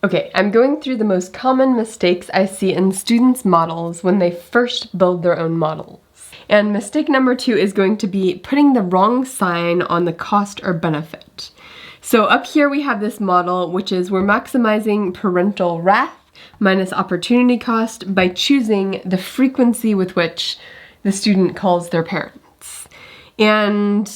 Okay, I'm going through the most common mistakes I see in students' models when they first build their own models. And mistake number 2 is going to be putting the wrong sign on the cost or benefit. So up here we have this model, which is we're maximizing parental wrath minus opportunity cost by choosing the frequency with which the student calls their parents. And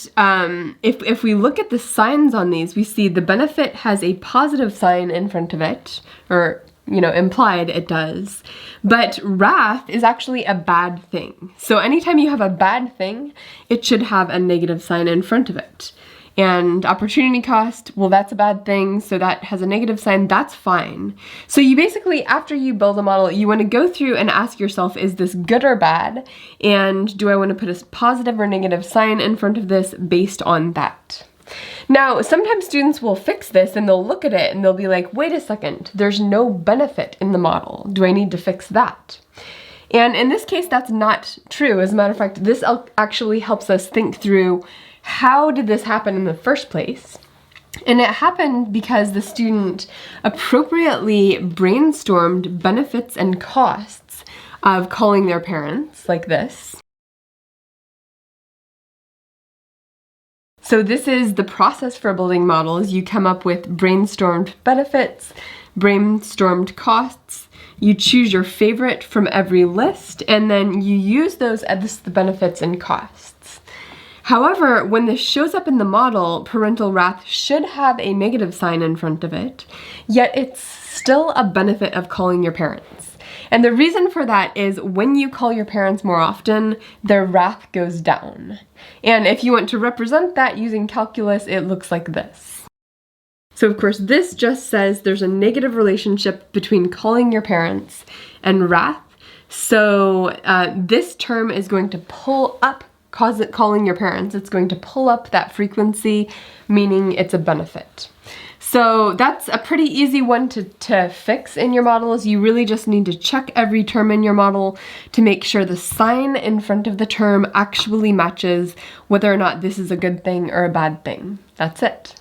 if we look at the signs on these, we see the benefit has a positive sign in front of it, or, implied it does. But wrath is actually a bad thing. So anytime you have a bad thing, it should have a negative sign in front of it. And opportunity cost, well, that's a bad thing, so that has a negative sign, that's fine. So you basically, after you build a model, you want to go through and ask yourself, is this good or bad? And do I want to put a positive or negative sign in front of this based on that? Now, sometimes students will fix this and they'll look at it and they'll be like, wait a second, there's no benefit in the model. Do I need to fix that? And in this case, that's not true. As a matter of fact, this actually helps us think through how did this happen in the first place? And it happened because the student appropriately brainstormed benefits and costs of calling their parents like this. So this is the process for building models. You come up with brainstormed benefits, brainstormed costs, you choose your favorite from every list, and then you use those as the benefits and costs. However, when this shows up in the model, parental wrath should have a negative sign in front of it, yet it's still a benefit of calling your parents. And the reason for that is when you call your parents more often, their wrath goes down. And if you want to represent that using calculus, it looks like this. So of course, this just says there's a negative relationship between calling your parents and wrath. So this term is going to pull up calling your parents. It's going to pull up that frequency, meaning it's a benefit. So that's a pretty easy one to fix in your models. You really just need to check every term in your model to make sure the sign in front of the term actually matches whether or not this is a good thing or a bad thing. That's it.